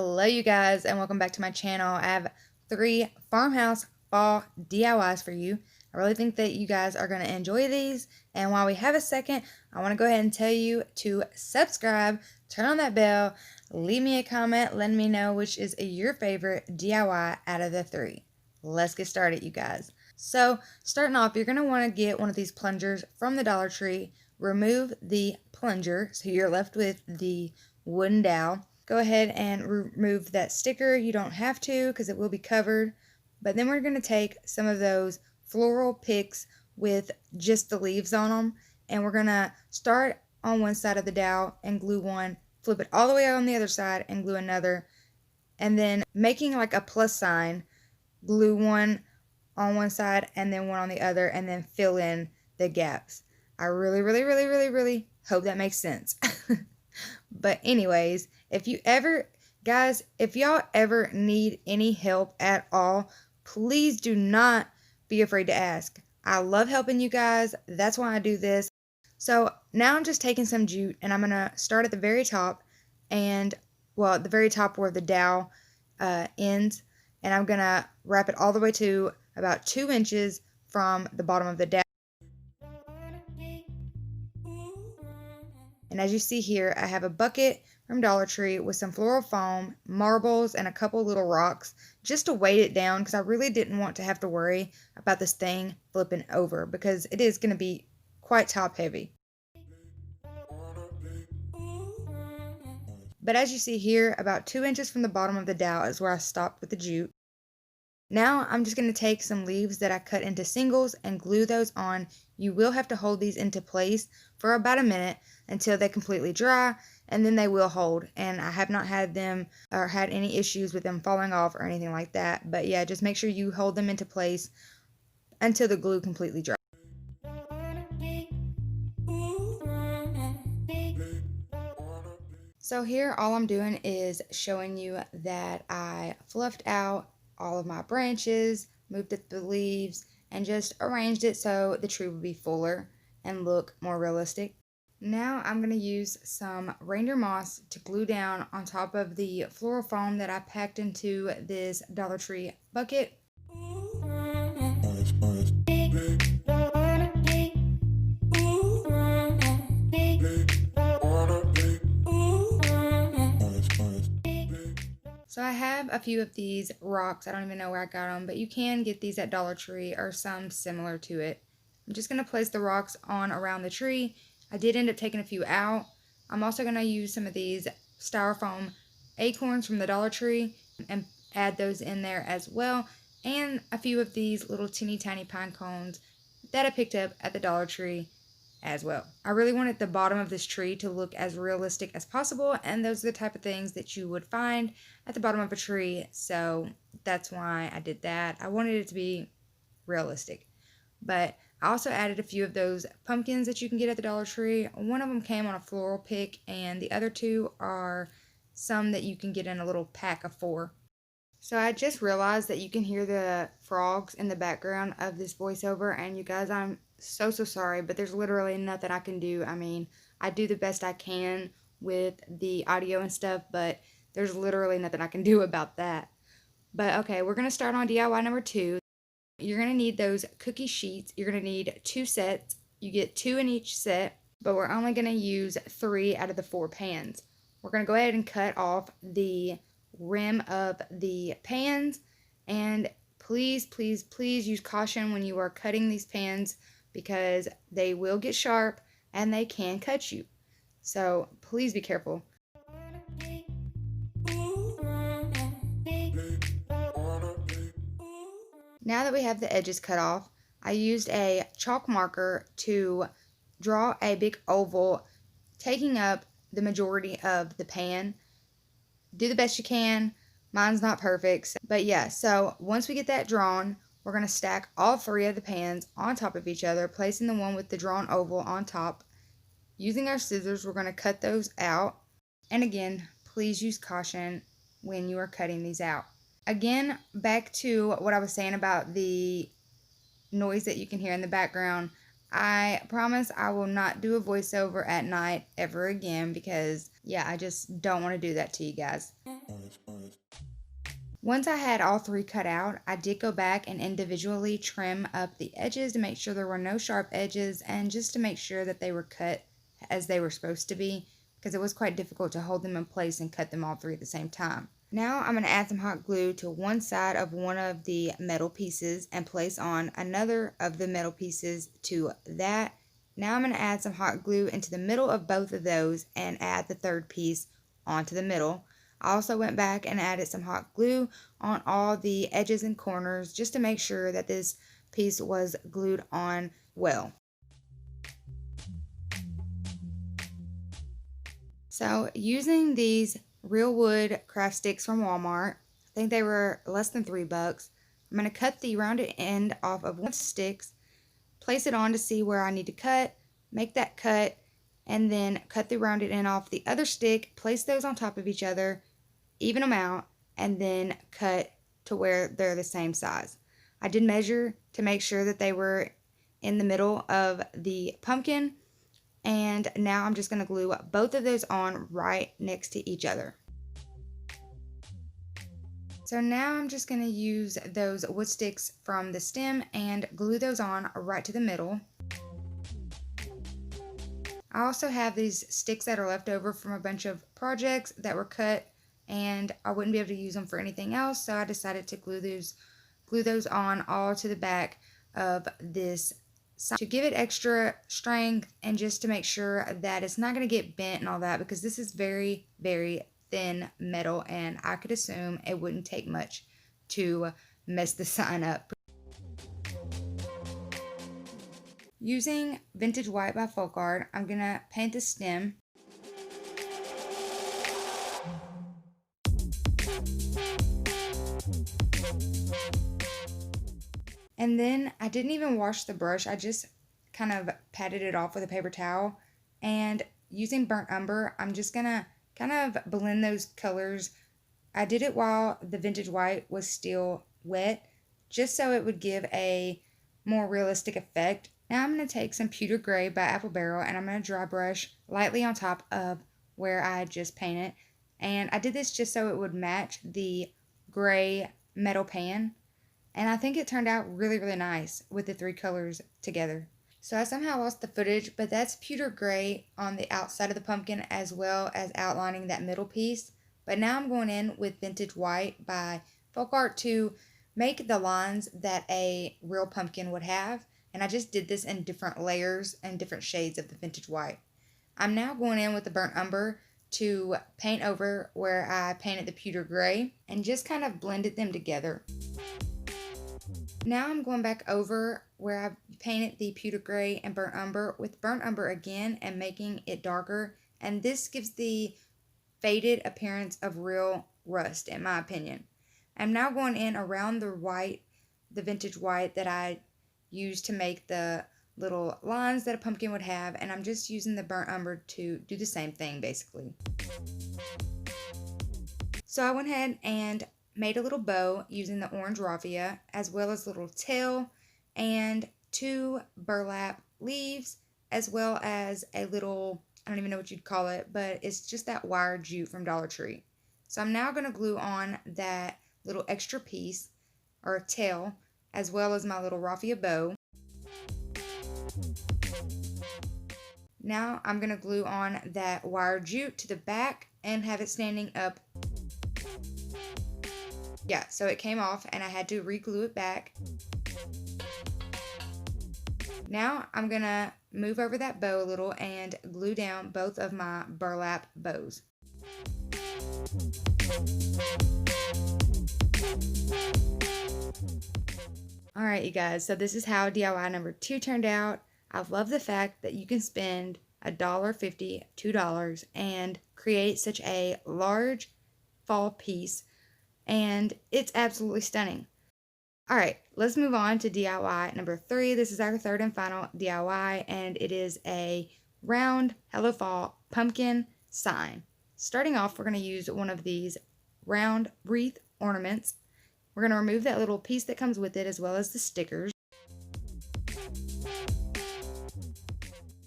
Hello you guys and welcome back to my channel. I have 3 farmhouse fall DIYs for you. I really think that you guys are going to enjoy these, and while we have a second, I want to go ahead and tell you to subscribe, turn on that bell, leave me a comment, letting me know which is your favorite DIY out of the 3. Let's get started, you guys. So starting off, you're going to want to get one of these plungers from the Dollar Tree, remove the plunger so you're left with the wooden dowel. Go ahead and remove that sticker. You don't have to because it will be covered. But then we're going to take some of those floral picks with just the leaves on them, and we're going to start on one side of the dowel and glue one, flip it all the way on the other side and glue another, and then making like a plus sign, glue one on one side and then one on the other, and then fill in the gaps. I really hope that makes sense. But anyways, if y'all ever need any help at all, please do not be afraid to ask. I love helping you guys. That's why I do this. So now I'm just taking some jute, and I'm going to start at the very top, and well, the very top where the dowel ends, and I'm going to wrap it all the way to about 2 inches from the bottom of the dowel. And as you see here, I have a bucket from Dollar Tree with some floral foam, marbles, and a couple little rocks just to weight it down, because I really didn't want to have to worry about this thing flipping over because it is going to be quite top heavy. But as you see here, about 2 inches from the bottom of the dowel is where I stopped with the jute. Now I'm just going to take some leaves that I cut into singles and glue those on. You will have to hold these into place for about a minute until they completely dry, and then they will hold. And I have not had them or had any issues with them falling off or anything like that. But yeah, just make sure you hold them into place until the glue completely dries. So here all I'm doing is showing you that I fluffed out all of my branches, moved up the leaves, and just arranged it so the tree would be fuller and look more realistic. Now I'm going to use some reindeer moss to glue down on top of the floral foam that I packed into this Dollar Tree bucket. So I have a few of these rocks. I don't even know where I got them, but you can get these at Dollar Tree or some similar to it. I'm just going to place the rocks on around the tree. I did end up taking a few out. I'm also going to use some of these styrofoam acorns from the Dollar Tree and add those in there as well, and a few of these little teeny tiny pine cones that I picked up at the Dollar Tree as well. I really wanted the bottom of this tree to look as realistic as possible, and those are the type of things that you would find at the bottom of a tree, so that's why I did that. I wanted it to be realistic. But I also added a few of those pumpkins that you can get at the Dollar Tree. One of them came on a floral pick, and the other 2 are some that you can get in a little pack of 4. So I just realized that you can hear the frogs in the background of this voiceover, and you guys, I'm so sorry, but there's literally nothing I can do. I mean, I do the best I can with the audio and stuff, but there's literally nothing I can do about that. But okay, we're going to start on DIY number 2. You're going to need those cookie sheets. You're going to need 2 sets. You get 2 in each set, but we're only going to use 3 out of the 4 pans. We're going to go ahead and cut off the rim of the pans, and please use caution when you are cutting these pans because they will get sharp and they can cut you. So please be careful. Now that we have the edges cut off, I used a chalk marker to draw a big oval, taking up the majority of the pan. Do the best you can. Mine's not perfect, but yeah, so once we get that drawn, we're going to stack all 3 of the pans on top of each other, placing the one with the drawn oval on top. Using our scissors, we're going to cut those out. And again, please use caution when you are cutting these out. Again, back to what I was saying about the noise that you can hear in the background. I promise I will not do a voiceover at night ever again because, yeah, I just don't want to do that to you guys. Once I had all three cut out, I did go back and individually trim up the edges to make sure there were no sharp edges and just to make sure that they were cut as they were supposed to be, because it was quite difficult to hold them in place and cut them all three at the same time. Now I'm going to add some hot glue to one side of one of the metal pieces and place on another of the metal pieces to that. Now I'm going to add some hot glue into the middle of both of those and add the third piece onto the middle. I also went back and added some hot glue on all the edges and corners just to make sure that this piece was glued on well. So using these real wood craft sticks from Walmart, I think they were less than $3. I'm going to cut the rounded end off of one of the sticks, place it on to see where I need to cut, make that cut, and then cut the rounded end off the other stick, place those on top of each other, even them out, and then cut to where they're the same size. I did measure to make sure that they were in the middle of the pumpkin, and now I'm just going to glue both of those on right next to each other. So now I'm just going to use those wood sticks from the stem and glue those on right to the middle. I also have these sticks that are left over from a bunch of projects that were cut and I wouldn't be able to use them for anything else, so I decided to glue those on all to the back of this side to give it extra strength and just to make sure that it's not going to get bent and all that, because this is very, very thin metal and I could assume it wouldn't take much to mess the sign up. Using Vintage White by Folk Art, I'm going to paint the stem. And then I didn't even wash the brush, I just kind of patted it off with a paper towel. And using burnt umber, I'm just gonna kind of blend those colors. I did it while the Vintage White was still wet, just so it would give a more realistic effect. Now I'm going to take some Pewter Gray by Apple Barrel and I'm going to dry brush lightly on top of where I just painted. And I did this just so it would match the gray metal pan. And I think it turned out really, really nice with the three colors together. So I somehow lost the footage, but that's Pewter Gray on the outside of the pumpkin as well as outlining that middle piece. But now I'm going in with Vintage White by Folk Art to make the lines that a real pumpkin would have. And I just did this in different layers and different shades of the Vintage White. I'm now going in with the burnt umber to paint over where I painted the Pewter Gray and just kind of blended them together. Now I'm going back over where I painted the Pewter Gray and burnt umber with burnt umber again and making it darker. And this gives the faded appearance of real rust, in my opinion. I'm now going in around the white, the Vintage White that I used to make the little lines that a pumpkin would have, and I'm just using the burnt umber to do the same thing basically. So I went ahead and made a little bow using the orange raffia, as well as a little tail and 2 burlap leaves, as well as a little, I don't even know what you'd call it, but it's just that wire jute from Dollar Tree. So I'm now going to glue on that little extra piece or tail, as well as my little raffia bow. Now I'm going to glue on that wire jute to the back and have it standing up. Yeah, so it came off and I had to re-glue it back. Now I'm going to move over that bow a little and glue down both of my burlap bows. Alright you guys, so this is how DIY number 2 turned out. I love the fact that you can spend $1.50, $2 and create such a large fall piece, and it's absolutely stunning. Alright, let's move on to DIY number 3. This is our third and final DIY, and it is a round Hello Fall pumpkin sign. Starting off, we're going to use one of these round wreath ornaments. We're going to remove that little piece that comes with it, as well as the stickers.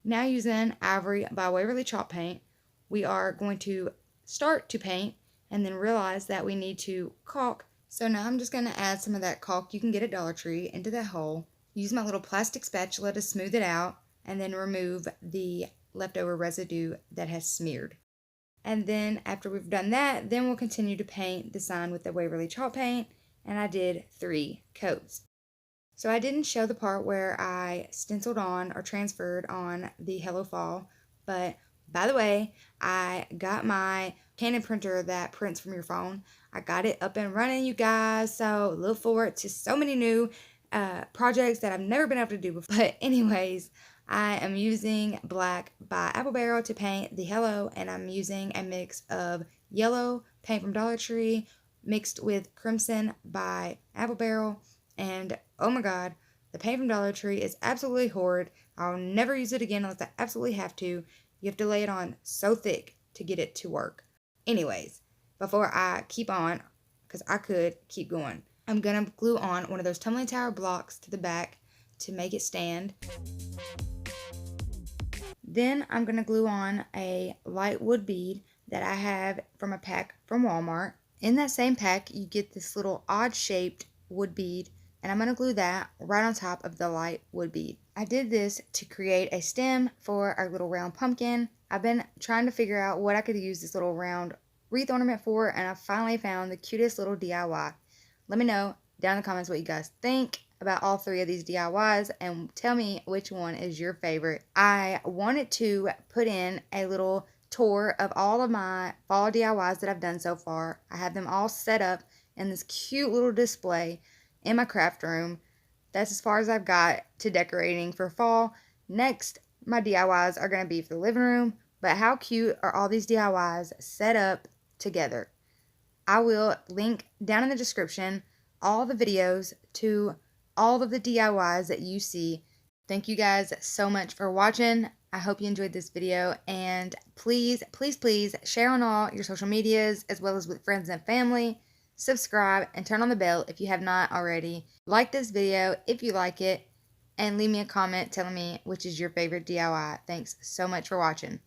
Now using Ivory by Waverly Chalk Paint, we are going to start to paint and then realize that we need to caulk So now I'm just going to add some of that caulk you can get at Dollar Tree into that hole. Use my little plastic spatula to smooth it out and then remove the leftover residue that has smeared. And then after we've done that, then we'll continue to paint the sign with the Waverly chalk paint, and I did 3 coats. So I didn't show the part where I stenciled on or transferred on the Hello Fall, but by the way, I got my Canon printer that prints from your phone. I got it up and running, you guys, so look forward to so many new projects that I've never been able to do before. But anyways, I am using black by Apple Barrel to paint the Hello, and I'm using a mix of yellow paint from Dollar Tree mixed with crimson by Apple Barrel. And oh my god, the paint from Dollar Tree is absolutely horrid. I'll never use it again unless I absolutely have to. You have to lay it on so thick to get it to work. Anyways, before I keep on, because I could keep going, I'm going to glue on one of those tumbling tower blocks to the back to make it stand. Then I'm going to glue on a light wood bead that I have from a pack from Walmart. In that same pack, you get this little odd shaped wood bead, and I'm going to glue that right on top of the light wood bead. I did this to create a stem for our little round pumpkin. I've been trying to figure out what I could use this little round wreath ornament for, and I finally found the cutest little DIY. Let me know down in the comments what you guys think about all 3 of these DIYs, and tell me which one is your favorite. I wanted to put in a little tour of all of my fall DIYs that I've done so far. I have them all set up in this cute little display in my craft room. That's as far as I've got to decorating for fall. Next, my DIYs are going to be for the living room, but how cute are all these DIYs set up together? I will link down in the description all the videos to all of the DIYs that you see. Thank you guys so much for watching. I hope you enjoyed this video, and please, please, please share on all your social medias as well as with friends and family. Subscribe and turn on the bell if you have not already. Like this video if you like it, and leave me a comment telling me which is your favorite DIY. Thanks so much for watching.